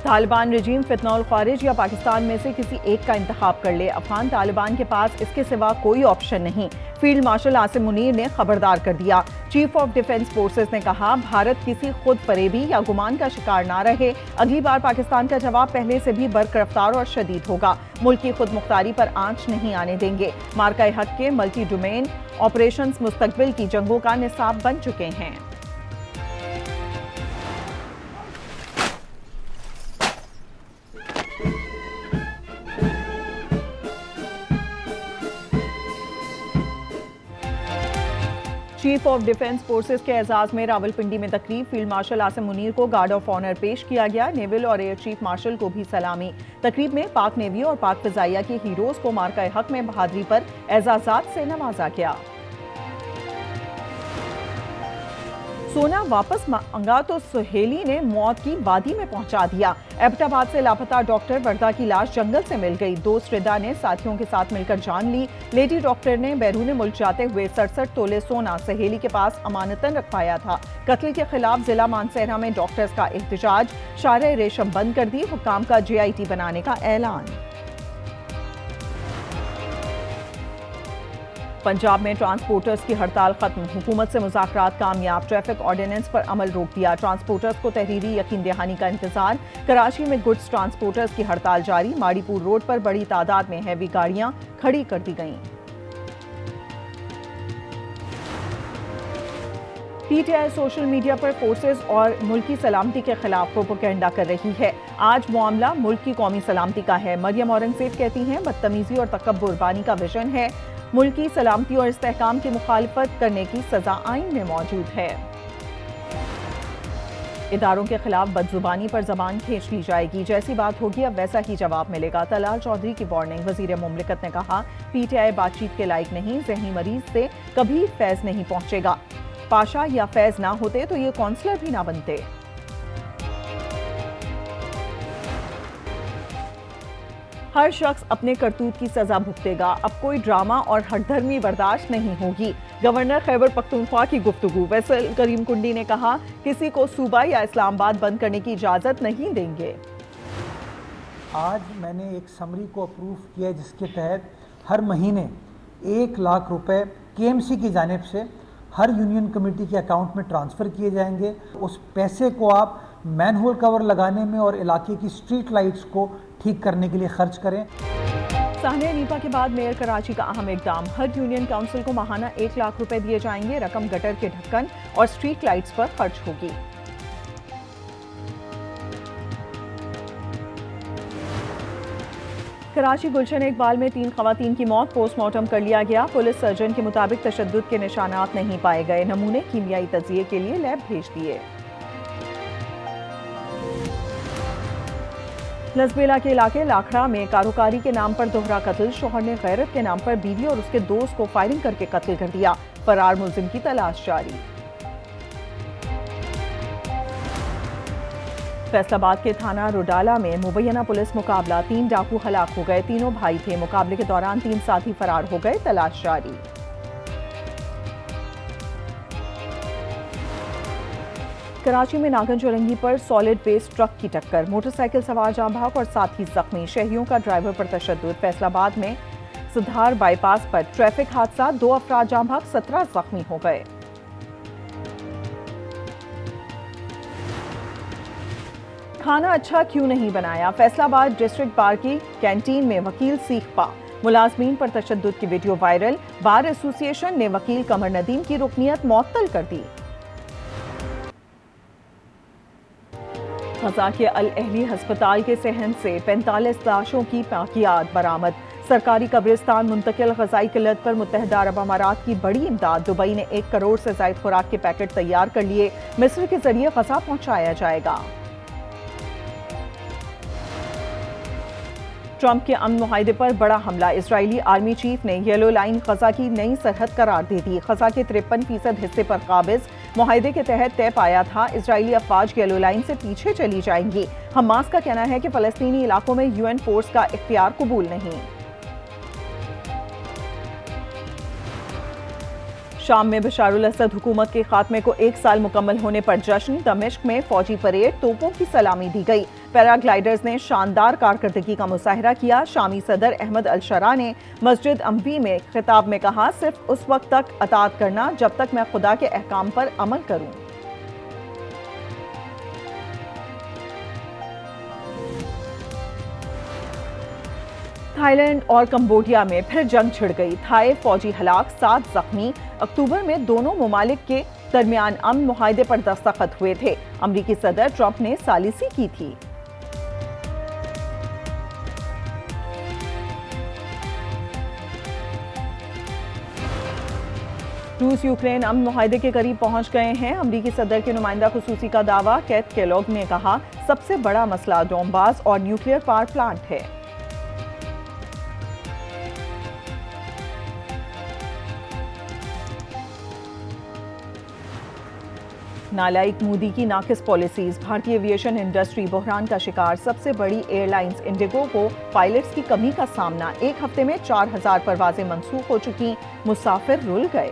तालिबान रजीम फितनौल ख्वारिज या पाकिस्तान में से किसी एक का इंतखाब कर ले, अफगान तालिबान के पास इसके सिवा कोई ऑप्शन नहीं। फील्ड मार्शल आसिम मुनीर ने खबरदार कर दिया। चीफ ऑफ डिफेंस फोर्सेस ने कहा, भारत किसी खुद फरेबी या गुमान का शिकार ना रहे। अगली बार पाकिस्तान का जवाब पहले से भी बर्क रफ्तार और शदीद होगा। मुल्क की खुद मुख्तारी पर आंच नहीं आने देंगे। मार्का हक के मल्टी डोमेन ऑपरेशंस मुस्तकबिल की जंगों का निसाब बन चुके हैं। चीफ ऑफ डिफेंस फोर्सेस के एजाज में रावलपिंडी में तकरीब। फील्ड मार्शल आसिम मुनीर को गार्ड ऑफ ऑनर पेश किया गया। नेवल और एयर चीफ मार्शल को भी सलामी। तकरीब में पाक नेवी और पाक फिजाइया के हीरोज को मार्का हक में बहादुरी पर एजाजात से नवाजा गया। सोना वापस मांगा तो सुहेली ने मौत की वादी में पहुंचा दिया। एबटाबाद से लापता डॉक्टर वर्दा की लाश जंगल से मिल गई। दोस्त रिदा ने साथियों के साथ मिलकर जान ली। लेडी डॉक्टर ने बैरून मुल्क जाते हुए 67 तोले सोना सहेली के पास अमानतन रखवाया था। कत्ल के खिलाफ जिला मानसहरा में डॉक्टर्स का एहतजाज। शारे रेशम बंद कर दी। हुक्काम का JIT बनाने का ऐलान। पंजाब में ट्रांसपोर्टर्स की हड़ताल खत्म। हुकूमत से मुज़ाकरात कामयाब। ट्रैफिक ऑर्डिनेंस पर अमल रोक दिया। ट्रांसपोर्टर्स को तहरीरी यकीन दहानी का इंतजार। कराची में गुड्स ट्रांसपोर्टर्स की हड़ताल जारी। माड़ीपुर रोड पर बड़ी तादाद में हैवी गाड़ियां खड़ी कर दी गईं। PTI सोशल मीडिया पर फोर्सेस और मुल्की सलामती के खिलाफ प्रोपेगेंडा कर रही है। आज मामला मुल्क की कौमी सलामती का है। मरियम औरंगजेब कहती हैं, बदतमीजी और तकब्बुर बानी का विजन है। मुल्की सलामती और इस्तेहकाम की मुखालिफत करने की सजा आइन में मौजूद है। इदारों के खिलाफ बदजुबानी पर जबान खींच ली जाएगी। जैसी बात होगी अब वैसा ही जवाब मिलेगा। तलाल चौधरी की वार्निंग। वजीर मुमलिकत ने कहा, PTI बातचीत के लायक नहीं। जहनी मरीज से कभी फैज नहीं पहुंचेगा। पाशा या फैज ना होते तो ये काउंसलर भी ना बनते। हर शख्स अपने करतूत की सजा भुगतेगा। अब कोई ड्रामा और हठधर्मी बर्दाश्त नहीं होगी। गवर्नर खैबर पख्तूनख्वा की गुफ्तगू। वैसल करीम कुंडी ने कहा, किसी को सूबा या इस्लामाबाद बंद करने की इजाजत नहीं देंगे। आज मैंने एक समरी को अप्रूव किया जिसके तहत हर महीने 1 लाख रुपए KMC की जानिब से हर यूनियन कमेटी के अकाउंट में ट्रांसफ़र किए जाएंगे। उस पैसे को आप मैनहोल कवर लगाने में और इलाके की स्ट्रीट लाइट्स को ठीक करने के लिए खर्च करें। साहने नीपा के बाद मेयर कराची का अहम इकदाम। हर यूनियन काउंसिल को माहाना 1 लाख रुपए दिए जाएंगे। रकम गटर के ढक्कन और स्ट्रीट लाइट्स पर खर्च होगी। कराची गुलशन इकबाल में 3 खवातीन की मौत। पोस्टमार्टम कर लिया गया। पुलिस सर्जन के मुताबिक तशद्दुद के निशानात नहीं पाए गए। नमूने कीमियाई तजिए के लिए लैब भेज दिए। लसबेला के इलाके लाखड़ा में कारोकारी के नाम पर दोहरा कत्ल। शोहर ने गैरत के नाम पर बीवी और उसके दोस्त को फायरिंग करके कत्ल कर दिया। फरार मुलजिम की तलाश जारी। फैसलाबाद के थाना रुडाला में मुबैना पुलिस मुकाबला। 3 डाकू हलाक हो गए। तीनों भाई थे। मुकाबले के दौरान 3 साथी फरार हो गए। तलाश जारी। कराची में नागन चौरंगी पर सॉलिड वेस्ट ट्रक की टक्कर। मोटरसाइकिल सवार जाम भाग और साथी जख्मी। शहरियों का ड्राइवर पर तशद्दुद। फैसलाबाद में सुधार बाईपास पर ट्रैफिक हादसा। 2 अफराद जाम भाग, 17 जख्मी हो गए। खाना अच्छा क्यों नहीं बनाया। फैसलाबाद डिस्ट्रिक्ट बार की कैंटीन में वकील सीख पा। मुलाजमीन पर तशद्दुद की वीडियो वायरल। बार एसोसिएशन ने वकील कमर नदीम की रुकनियत मुअत्तल कर दी। गजा के अल अहली अस्पताल के सहन से 45 लाशों की बाकियात बरामद। सरकारी कब्रिस्तान मुंतकिल। ग़ज़ाई किल्लत पर मुत्तहिदा अरब अमारात की बड़ी इमदाद। दुबई ने 1 करोड़ से ज़ायद खुराक के पैकेट तैयार कर लिए। मिस्र के जरिए गजा पहुंचाया जाएगा। ट्रंप के अमन मुआहदे पर बड़ा हमला। इजरायली आर्मी चीफ ने येलो लाइन गजा की नई सरहद करार दे दी। गजा के 53% हिस्से पर काबिज। मुआहदे के तहत तय पाया था इजरायली अफवाज येलो लाइन से पीछे चली जाएंगी। हमास का कहना है कि फलस्तीनी इलाकों में UN फोर्स का इख्तियार कबूल नहीं। शाम में बशारुल असद हुकूमत के खात्मे को 1 साल मुकम्मल होने पर जश्न। दमिश्क में फौजी परेड, तोपों की सलामी दी गई। पैराग्लाइडर्स ने शानदार कारकर्दगी का मुजाहरा किया। शामी सदर अहमद अल शरा ने मस्जिद अम्बी में खिताब में कहा, सिर्फ उस वक्त तक अताअत करना जब तक मैं खुदा के अहकाम पर अमल करूं। थाईलैंड और कंबोडिया में फिर जंग छिड़ गई। थाई फौजी हलाक, 7 जख्मी। अक्टूबर में दोनों मुमालिक के दरमियान अमन मुआहदे पर दस्तखत हुए थे। अमरीकी सदर ट्रंप ने सालिसी की थी। रूस यूक्रेन अमन मुआहदे के करीब पहुंच गए हैं। अमरीकी सदर के नुमाइंदा खुसूसी का दावा। कैथ केलॉग ने कहा, सबसे बड़ा मसला डोनबास और न्यूक्लियर पावर प्लांट है। नालायक मोदी की नाकिस पॉलिसीज। भारतीय एविएशन इंडस्ट्री बहरान का शिकार। सबसे बड़ी एयरलाइंस इंडिगो को पायलट्स की कमी का सामना। एक हफ्ते में 4000 परवाजें मंसूख हो चुकी, मुसाफिर रुल गए।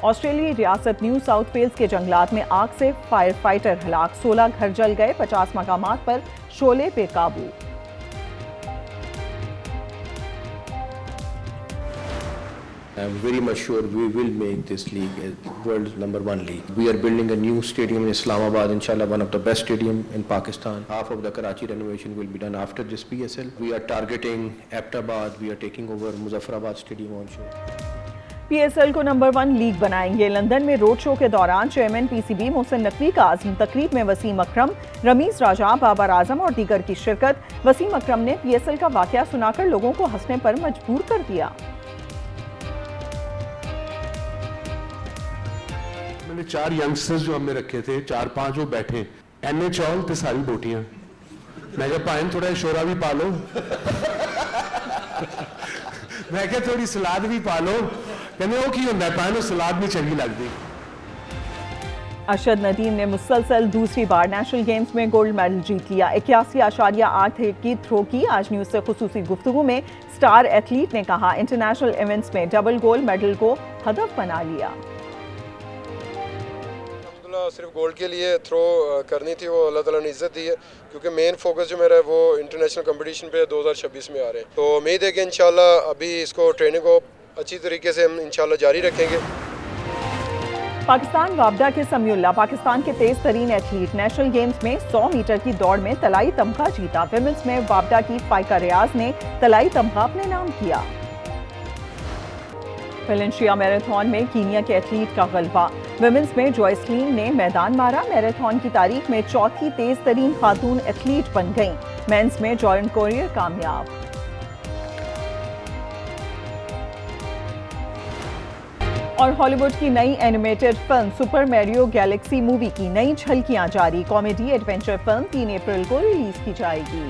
ऑस्ट्रेलियाई रियासत न्यू साउथ वेल्स के जंगलात में आग से फायर फाइटर हलाक। 16 घर जल गए। 50 मकामात पर शोले पे काबू। I'm very much sure we will make this league world's #1 league. We are building a new stadium in Islamabad, inshallah one of the best stadium in Pakistan. Half of the Karachi renovation will be done after this PSL. We are targeting Abbottabad. We are taking over Muzaffarabad stadium also. PSL को #1 league बनाएंगे। London में road show के दौरान chairman PCB Mohsin Naqvi का आज़म। तकरीब में वसीम अकरम, रमीज राजा, बाबर आजम और दीगर की शिरकत। वसीम अकरम ने PSL का वाकया सुनाकर लोगों को हंसने पर मजबूर कर दिया। मैंने 4 यंगस्टर्स जो हमने रखे थे, 4-5 वो बैठे, एने चौल ते सारी बोटियां। मैं क्या भाई थोड़ा शोरा भी पालो मैं क्या थोड़ी सलाद भी पालो। कहने वो की होंदा है पानो सलाद भी चंगी लगती। अरशद नदीम ने मुसलसल दूसरी बार नेशनल गेम्स में गोल्ड मेडल जीत लिया। 81.8 की थ्रो की। आज न्यूज से खुसूसी गुफ्तगू में स्टार एथलीट ने कहा, इंटरनेशनल इवेंट्स में डबल गोल्ड मेडल को हदफ बना लिया। सिर्फ गोल्ड के लिए थ्रो करनी थी, वो अल्लाह ताला ने इज्जत दी है, क्योंकि मेन फोकस जो मेरा है वो इंटरनेशनल कंपटीशन पे 2026 में आ रहे हैं। तो उम्मीद है कि इंशाल्लाह अभी इसको ट्रेनिंग को अच्छी तरीके से हम इंशाल्लाह जारी रखेंगे। पाकिस्तान वापडा के समीउल्लाह पाकिस्तान के तेज तरीन एथलीट। नेशनल गेम्स में 100 मीटर की दौड़ में तलाई तमगा जीता। विमेंस में वापडा की फाइका रियाज ने तलाई तमगा अपने नाम किया। वेलेंशिया मैराथन में कीनिया के एथलीट का गलबा। विमेंस में जॉयसलीन ने मैदान मारा। मैराथन की तारीख में चौथी तेज तरीन खातून एथलीट बन गईं। मेंस में जॉर्डन कोरियर कामयाब। और हॉलीवुड की नई animated film super Mario Galaxy movie की नई झलकियां जारी। कॉमेडी एडवेंचर फिल्म 3 अप्रैल को रिलीज की जाएगी।